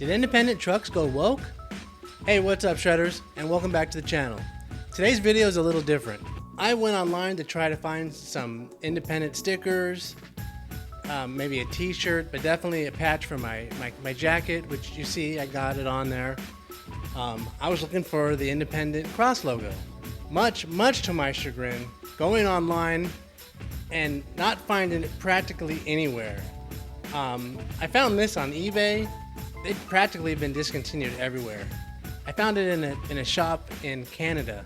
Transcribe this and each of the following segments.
Did independent trucks go woke? Hey, what's up, Shredders, and welcome back to the channel. Today's video is a little different. I went online to try to find some independent stickers, maybe a t-shirt, but definitely a patch for my jacket, which you see I got it on there. I was looking for the independent cross logo. Much to my chagrin, going online and not finding it practically anywhere. I found this on eBay. They've practically been discontinued everywhere. I found it in a shop in Canada.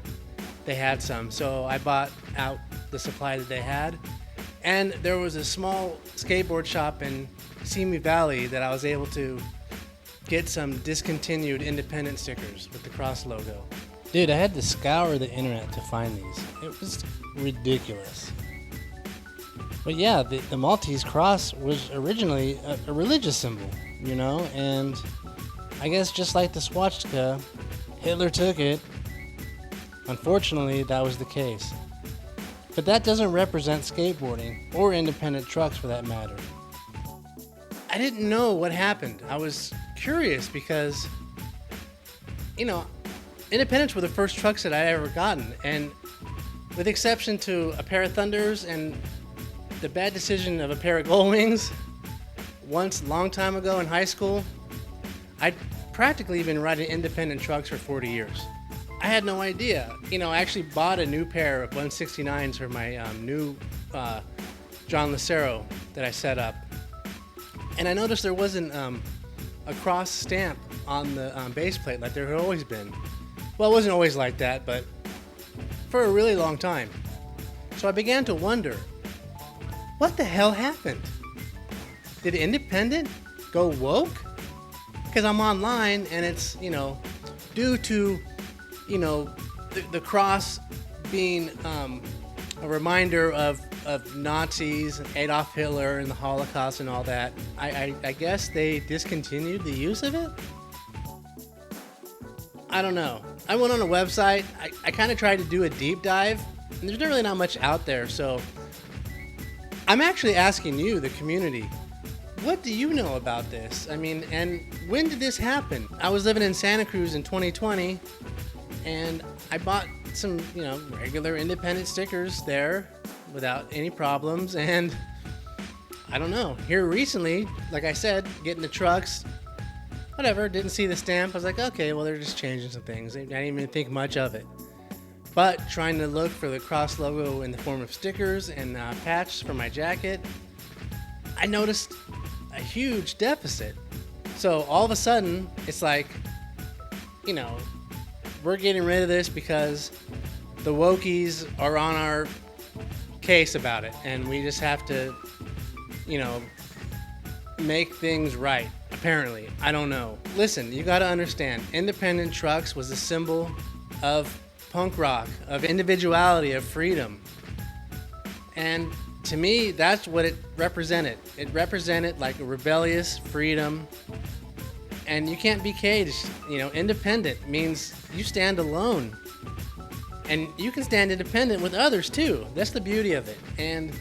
They had some, so I bought out the supply that they had. And there was a small skateboard shop in Simi Valley that I was able to get some discontinued independent stickers with the cross logo. Dude, I had to scour the internet to find these. It was ridiculous. But yeah, the Maltese cross was originally a religious symbol, you know, and I guess just like the swastika, Hitler took it. Unfortunately, that was the case. But that doesn't represent skateboarding, or independent trucks for that matter. I didn't know what happened. I was curious because, you know, independents were the first trucks that I ever gotten, and with exception to a pair of Thunders and the bad decision of a pair of Gold Wings once, long time ago in high school, I'd practically been riding independent trucks for 40 years. I had no idea. You know, I actually bought a new pair of 169s for my new John Lucero that I set up. And I noticed there wasn't a cross stamp on the base plate like there had always been. Well, it wasn't always like that, but for a really long time. So I began to wonder, what the hell happened? Did independent go woke? Because I'm online and it's, you know, due to, you know, the cross being a reminder of Nazis, Adolf Hitler and the Holocaust and all that, I guess they discontinued the use of it? I don't know. I went on a website, I kind of tried to do a deep dive, and there's really not much out there, so I'm actually asking you, the community, what do you know about this? I mean, and when did this happen? I was living in Santa Cruz in 2020, and I bought some, you know, regular independent stickers there without any problems, and I don't know, here recently, like I said, getting the trucks, whatever, didn't see the stamp. I was like, okay, well, they're just changing some things. I didn't even think much of it. But trying to look for the cross logo in the form of stickers and patch for my jacket, I noticed a huge deficit. So all of a sudden, it's like, you know, we're getting rid of this because the wokies are on our case about it, and we just have to, you know, make things right. Apparently, I don't know. Listen, you got to understand, independent trucks was a symbol of punk rock, of individuality, of freedom. And to me, that's what it represented. It represented like a rebellious freedom. And you can't be caged. You know, independent means you stand alone. And you can stand independent with others too. That's the beauty of it. And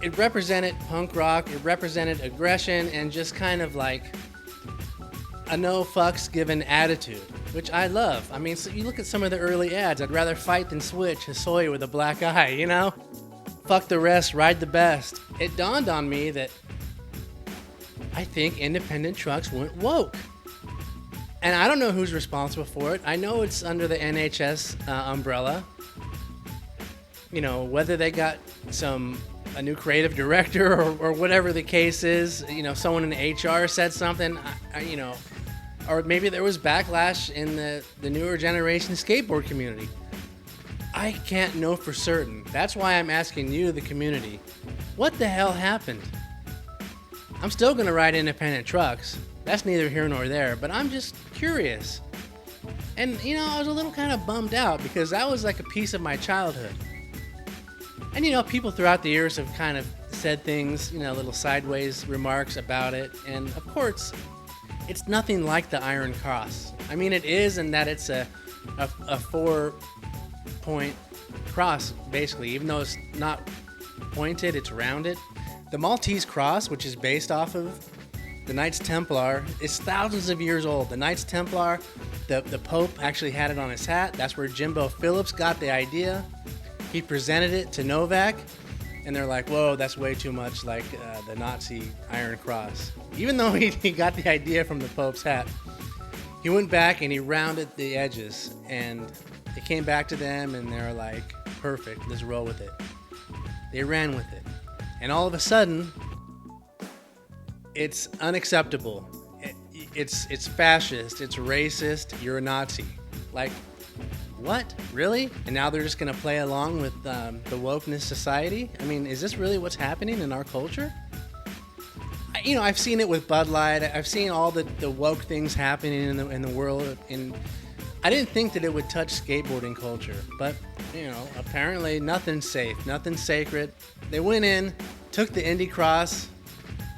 it represented punk rock, it represented aggression, and just kind of like a no fucks given attitude, which I love. I mean, so you look at some of the early ads, I'd rather fight than switch, a soy with a black eye, you know? Fuck the rest, ride the best. It dawned on me that I think independent trucks went woke. And I don't know who's responsible for it. I know it's under the NHS umbrella. You know, whether they got a new creative director or whatever the case is, you know, someone in HR said something, you know, or maybe there was backlash in the newer generation skateboard community. I can't know for certain. That's why I'm asking you, the community, what the hell happened? I'm still gonna ride independent trucks. That's neither here nor there, but I'm just curious. And, you know, I was a little kind of bummed out because that was like a piece of my childhood. And, you know, people throughout the years have kind of said things, you know, little sideways remarks about it. And, of course, it's nothing like the Iron Cross. I mean, it is in that it's a 4-point cross, basically. Even though it's not pointed, it's rounded. The Maltese cross, which is based off of the Knights Templar is thousands of years old. The Knights Templar, the Pope actually had it on his hat. That's where Jimbo Phillips got the idea. He presented it to Novak, and they're like, whoa, that's way too much like the Nazi Iron Cross. Even though he got the idea from the Pope's hat, he went back and he rounded the edges, and it came back to them, and they were like, perfect, let's roll with it. They ran with it. And all of a sudden, it's unacceptable. It's fascist. It's racist. You're a Nazi. Like, what? Really? And now they're just going to play along with the wokeness society? I mean, is this really what's happening in our culture? I've seen it with Bud Light. I've seen all the woke things happening in the world. And I didn't think that it would touch skateboarding culture. But, apparently nothing's safe. Nothing's sacred. They went in, took the Indy Cross,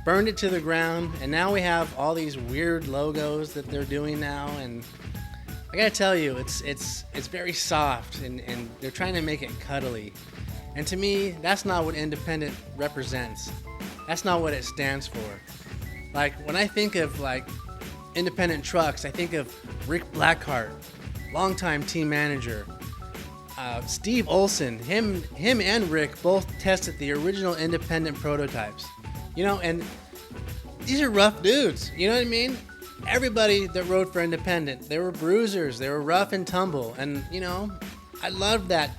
burned it to the ground, and now we have all these weird logos that they're doing now. And I gotta tell you, it's very soft, and they're trying to make it cuddly. And to me, that's not what independent represents. That's not what it stands for. Like, when I think of like independent trucks, I think of Rick Blackheart, longtime team manager. Steve Olson, him and Rick both tested the original independent prototypes. And these are rough dudes, you know what I mean? Everybody that rode for independent, they were bruisers, they were rough and tumble. And, I love that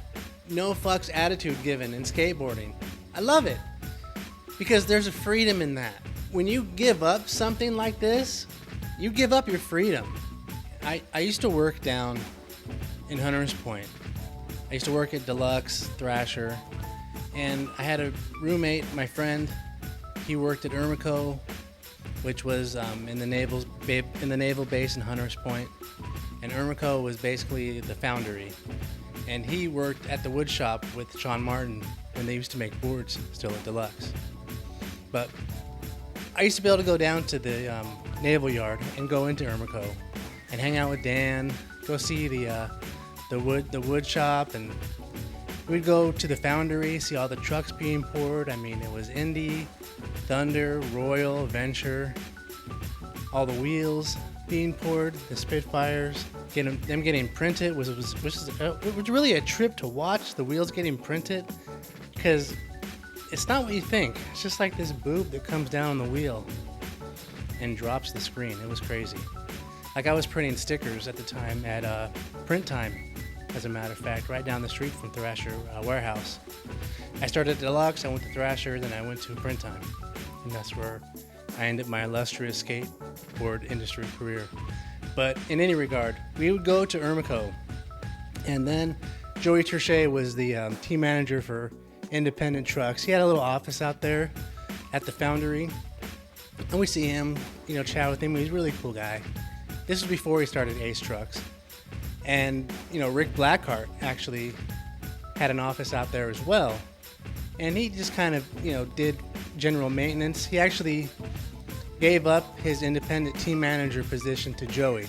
no fucks attitude given in skateboarding. I love it because there's a freedom in that. When you give up something like this, you give up your freedom. I used to work down in Hunters Point. I used to work at Deluxe, Thrasher, and I had a roommate, my friend. He worked at Ermico, which was in the naval base in Hunters Point, and Ermico was basically the foundry. And he worked at the wood shop with Sean Martin when they used to make boards still at Deluxe. But I used to be able to go down to the naval yard and go into Ermico and hang out with Dan, go see the wood shop, and we'd go to the foundry, see all the trucks being poured. I mean, it was Indy, Thunder, Royal, Venture, all the wheels being poured, the Spitfires, them getting printed was really a trip to watch the wheels getting printed, because it's not what you think. It's just like this boob that comes down on the wheel and drops the screen. It was crazy. Like, I was printing stickers at the time at Print Time, as a matter of fact, right down the street from Thrasher Warehouse. I started at Deluxe, I went to Thrasher, then I went to Print Time. And that's where I ended my illustrious skateboard industry career. But in any regard, we would go to Ermico. And then Joey Terche was the team manager for independent trucks. He had a little office out there at the foundry. And we see him, chat with him. He's a really cool guy. This was before he started Ace Trucks. And, Rick Blackheart actually had an office out there as well. And he just kind of, did general maintenance. He actually gave up his independent team manager position to Joey,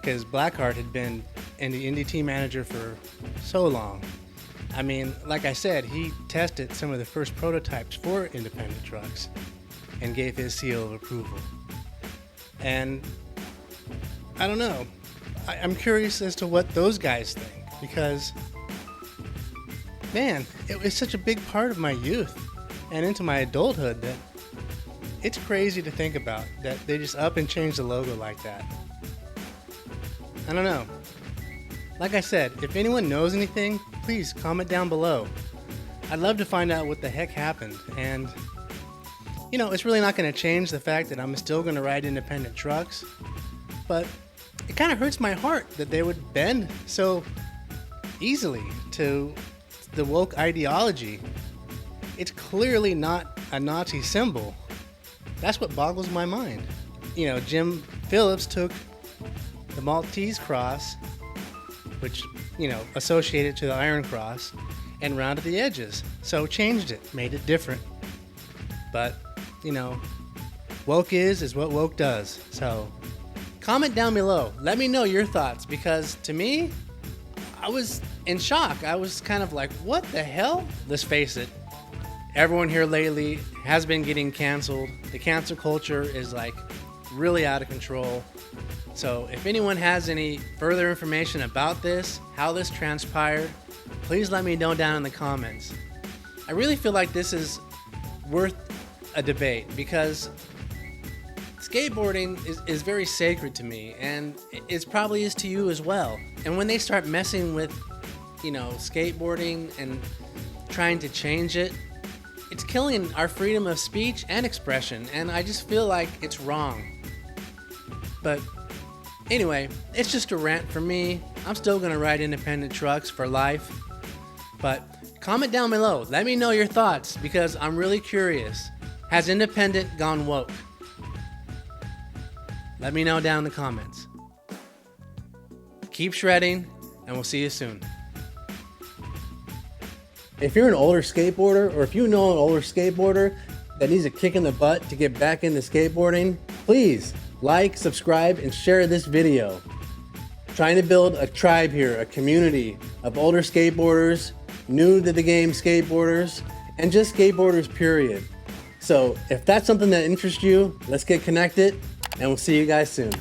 because Blackheart had been in the Indy team manager for so long. I mean, like I said, he tested some of the first prototypes for independent trucks and gave his seal of approval. And I don't know. I'm curious as to what those guys think, because, man, it was such a big part of my youth and into my adulthood that it's crazy to think about that they just up and change the logo like that. I don't know. Like I said, if anyone knows anything, please comment down below. I'd love to find out what the heck happened. And, it's really not going to change the fact that I'm still going to ride independent trucks, but it kind of hurts my heart that they would bend so easily to the woke ideology. It's clearly not a Nazi symbol. That's what boggles my mind. Jim Phillips took the Maltese cross, which, associated to the Iron Cross, and rounded the edges. So changed it, made it different. But, woke is what woke does. So comment down below. Let me know your thoughts, because to me, I was in shock. I was kind of like, what the hell? Let's face it, everyone here lately has been getting canceled. The cancel culture is like really out of control. So if anyone has any further information about this, how this transpired, please let me know down in the comments. I really feel like this is worth a debate because skateboarding is very sacred to me, and it probably is to you as well. And when they start messing with, skateboarding and trying to change it, it's killing our freedom of speech and expression, and I just feel like it's wrong. But anyway, it's just a rant for me. I'm still gonna ride independent trucks for life. But comment down below, let me know your thoughts because I'm really curious. Has independent gone woke? Let me know down in the comments. Keep shredding, and we'll see you soon. If you're an older skateboarder, or if you know an older skateboarder that needs a kick in the butt to get back into skateboarding, please like, subscribe, and share this video. Trying to build a tribe here, a community of older skateboarders, new to the game skateboarders, and just skateboarders period. So if that's something that interests you, let's get connected, and we'll see you guys soon.